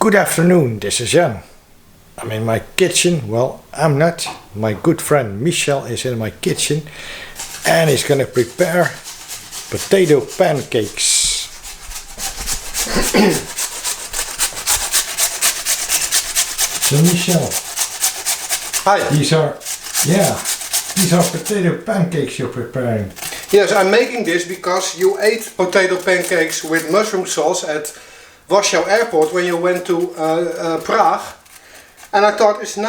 Good afternoon, this is Jan. I'm in my kitchen. Well, I'm not. My good friend Michel is in my kitchen and he's gonna prepare potato pancakes. So Michel, hi. These are potato pancakes you're preparing. Yes, I'm making this because you ate potato pancakes with mushroom sauce at Warsaw Airport when you went to Prague, and I thought it's a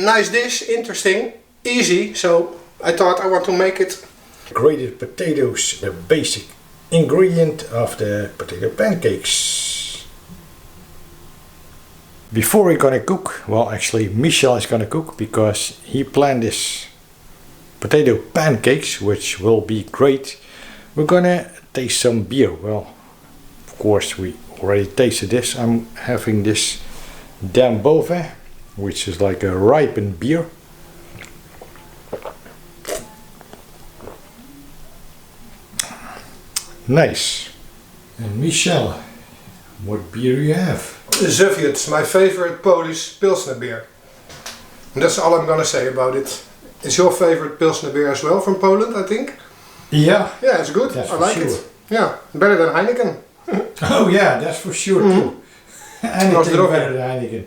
nice dish, interesting, easy, so I thought I want to make it. Grated potatoes, the basic ingredient of the potato pancakes. Before we're gonna cook, well actually Michel is gonna cook because he planned this potato pancakes, which will be great. We're gonna taste some beer. Well, of course we already tasted this. I'm having this Stopover, which is like a ripened beer. Nice. And Michel, what beer do you have? It's my favorite Polish Pilsner beer. And that's all I'm gonna say about it. It's your favorite Pilsner beer as well from Poland, I think? Yeah. Yeah, it's good. That's I like sure. it. Yeah, better than Heineken. Oh yeah, that's for sure too. Anything Rozdrowie. better than Heineken.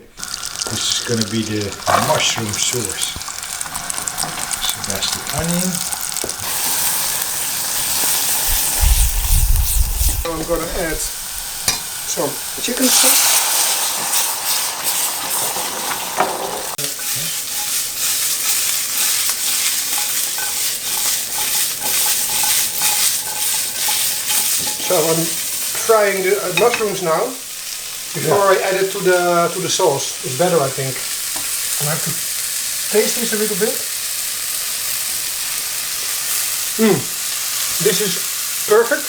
This is gonna be the mushroom sauce. So that's the onion. I'm gonna add some chicken stock. So I'm frying the mushrooms now before I add it to the sauce. It's better, I think. I have to taste this a little bit. This is perfect.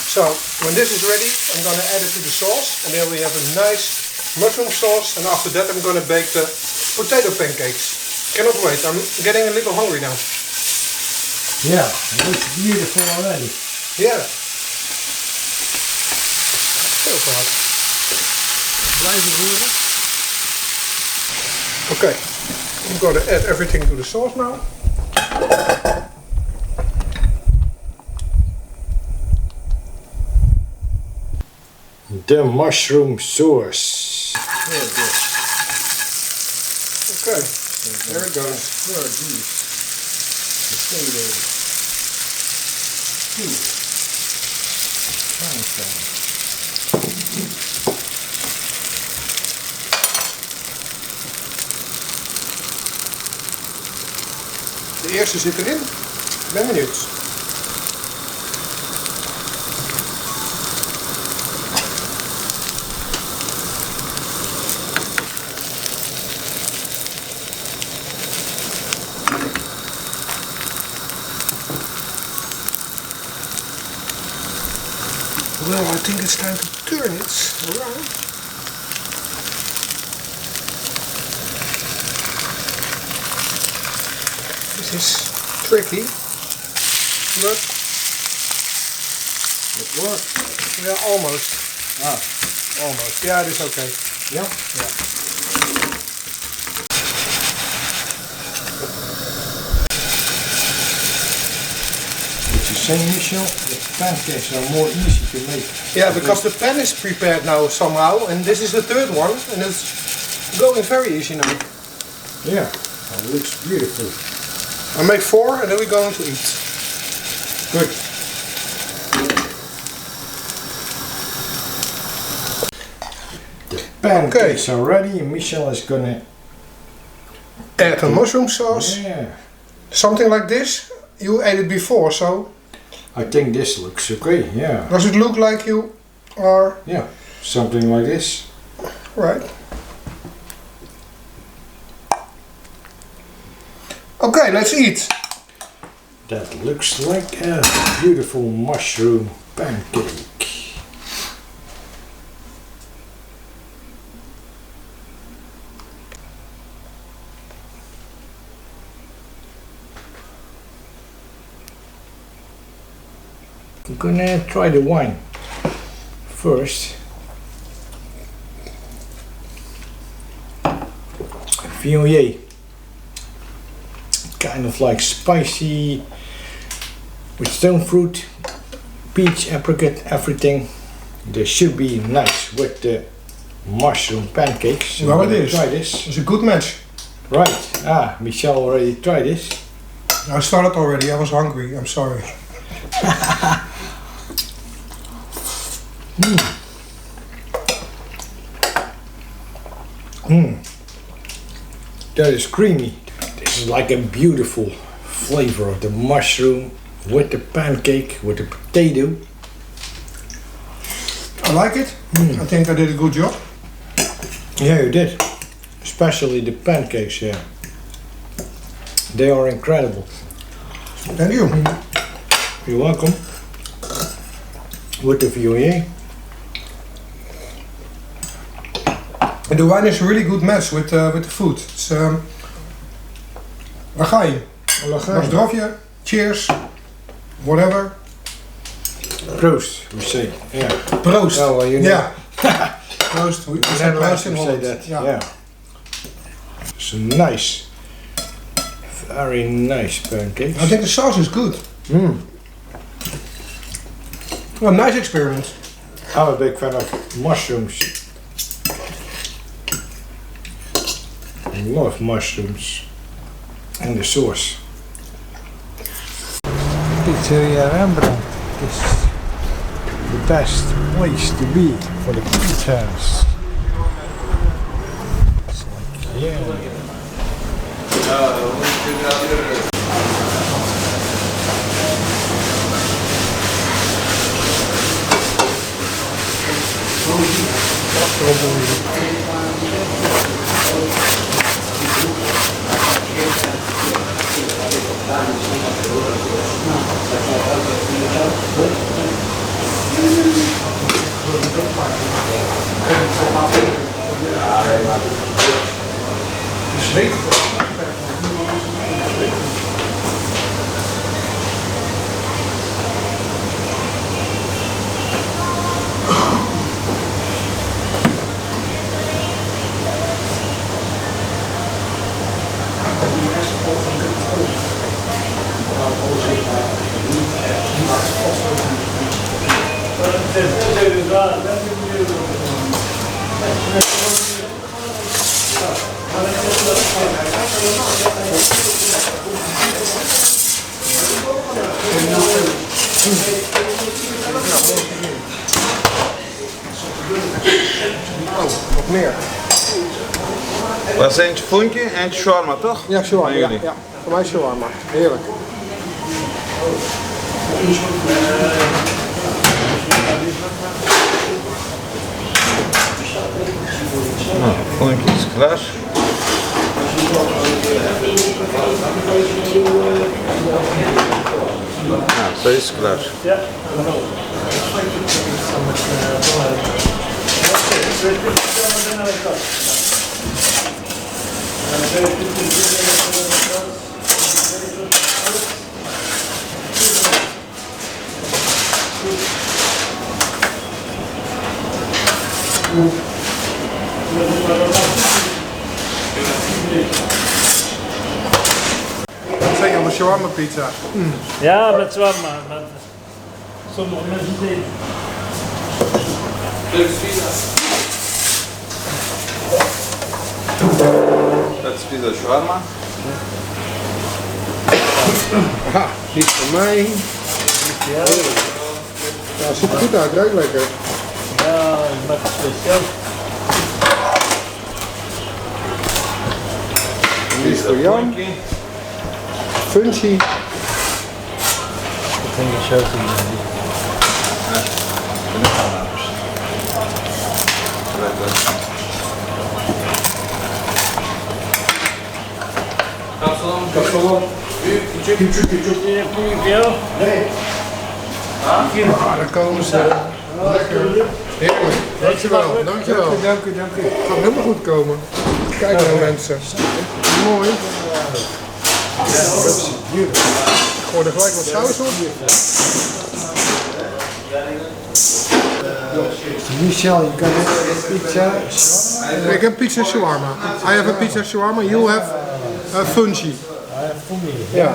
So when this is ready, I'm gonna add it to the sauce, and then we have a nice mushroom sauce. And after that, I'm gonna bake the potato pancakes. Cannot wait. I'm getting a little hungry now. Yeah, it looks beautiful already. Yeah. Heel hard. Blijven roeren. Okay, I'm going to add everything to the sauce now. The mushroom sauce. Okay, there it goes. De eerste zit erin. Ik ben benieuwd. Well, I think it's time to turn it around. This is tricky, but It works. yeah, almost. Ah, Almost. Yeah, it is okay. yeah. Yeah. What you saying, Michel? The pancakes are more easy to make. Yeah, because the pan is prepared now somehow, and this is the third one, and it's going very easy now. Yeah, it looks beautiful. I make 4, and then we're going to eat. Good. The pancakes are ready and Michel is gonna Add a mushroom sauce. Yeah. Something like this. You ate it before, so I think this looks okay, yeah. does it look like you are Yeah, something like this. right? Okay, let's eat. That looks like a beautiful mushroom pancake. I'm gonna try the wine first. Funghi. Kind of like spicy with stone fruit, peach, apricot, everything. This should be nice with the mushroom pancakes. So well, it is. Try this. It's a good match. Right. Ah, Michelle already tried this. I started already. I was hungry. I'm sorry. That is creamy. This is like a beautiful flavor of the mushroom with the pancake, with the potato. I like it. I think I did a good job. Yeah, you did. Especially the pancakes, yeah. They are incredible. Thank you. You're welcome. With the Funghi. And the wine is a really good match with the food. It's waar ga je? Na zdrowje, cheers, whatever. Proost, we say. Yeah. Proost. Oh, well, you know. Yeah. Proost. We say proost in we say Holland. that. Yeah. Yeah. It's a nice, very nice pancakes. I think the sauce is good. Well, nice experiment. I'm a big fan of mushrooms. I love mushrooms and the sauce. Pizzeria Rembrandt is the best place to be for the pizzas. It's like, yeah. Nog meer. Dat is eentje Funghi en eentje Shoarma, toch? Ja, shawarma. Van Ja, jullie? ja. Voor mij shawarma. Heerlijk. Nou, Funghi is klaar. Nou, zo is het klaar. Ja. Wat zeg je aan de shawarma pizza? Ja, met shawarma. Sommige mensen eten. Dat is pizza Shoarma. Aha, die is voor mij. Ja, Ja, ziet er goed uit, ruikt lekker. ja, ik maak het speciaal. Die is voor Jan. Funghi. Ik denk dat zo te doen. Kapsalon. Küçük yapıyor. Nee. Ah, daar komen ze. Lekker. Heerlijk. Dankjewel. Dankjewel. Dank u. Het gaat helemaal goed komen. Kijk nou mensen. Mooi. Ja, dat is beautiful. Ik gooi er gelijk wat saus op. Michel, you got a pizza? Ik heb pizza shawarma. I have a pizza shawarma. You have a Funghi. I have Funghi. Yeah.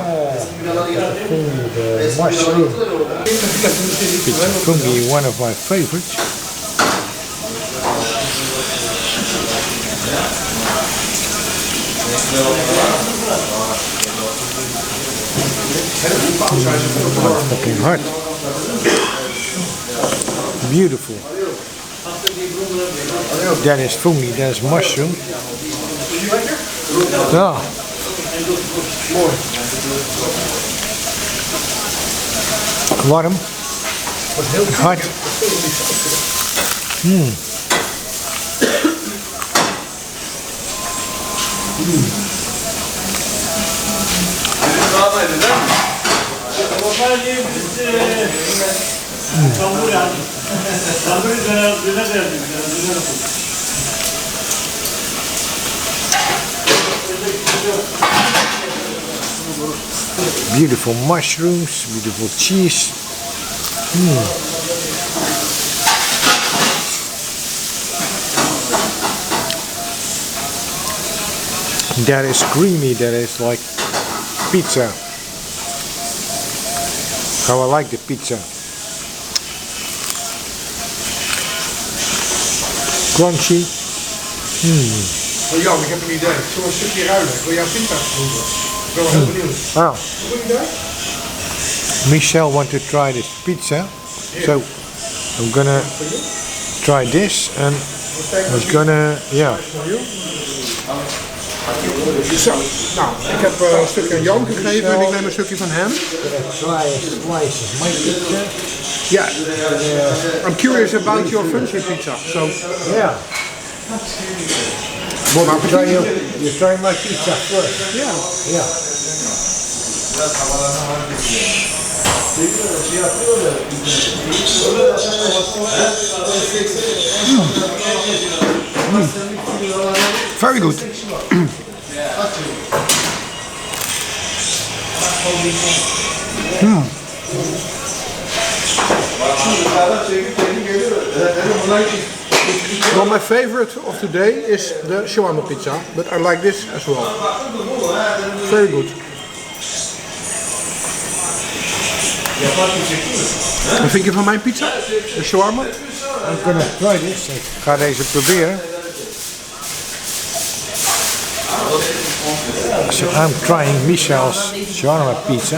Funghi, the mushroom. Pizza Funghi, one of my favorites. Fucking hot. Beautiful. That is Funghi, that is mushroom. Ja. Warm. Hot. Beautiful mushrooms, beautiful cheese. That is creamy, that is like pizza. How I like the pizza. Crunchy. Jan, ik heb een idee. Zullen we een stukje ruilen? Ik wil jouw pizza proeven. Ik ben wel heel benieuwd. Wow. Goed idee? Michel want to try this pizza, so I'm gonna try this and I'm gonna, yeah. Zo, nou, ik heb een stukje aan Jan gegeven en ik neem een stukje van hem. Try slices my pizza. Yeah, I'm curious about your French pizza. So, Yeah. bon appetit. You try my pizza first. Yeah. Yeah. Very good. Well, my favorite of today is the shawarma pizza, but I like this as well. Very good. Wat vind je van mijn pizza? De shawarma? I'm gonna try this. Ik ga deze proberen. So I'm trying Michel's shawarma pizza.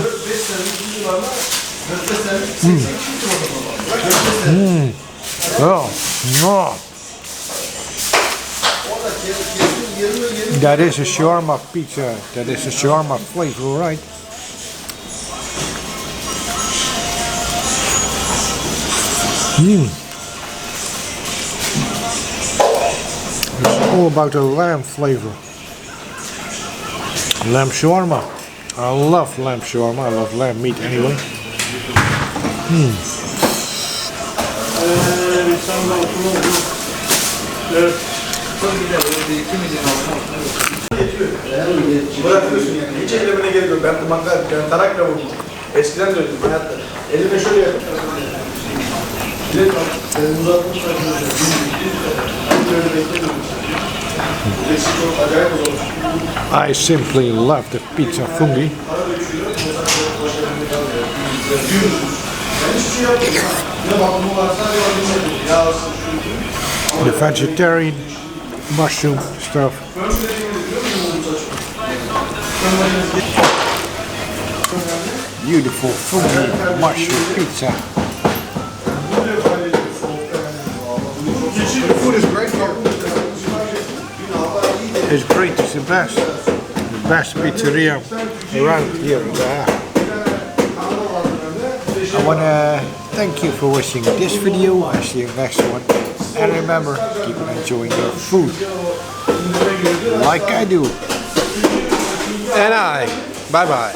Oh, no. That is a shawarma pizza. That is a shawarma flavor, right? It's all about the lamb flavor. Lamb shawarma. I love lamb shawarma. I love lamb meat anyway. Hiç ellemene gerek yok. Ben tarakla vurdum. Eskiden de öyle hayatta. Elime şöyle yapıyorum. I simply love the pizza Funghi. The vegetarian mushroom stuff. Beautiful Funghi mushroom pizza. The food is great here. It's great, it's the best pizzeria around here. I want to thank you for watching this video. I'll see you next one. And remember, keep enjoying your food. Like I do. And I. Bye bye.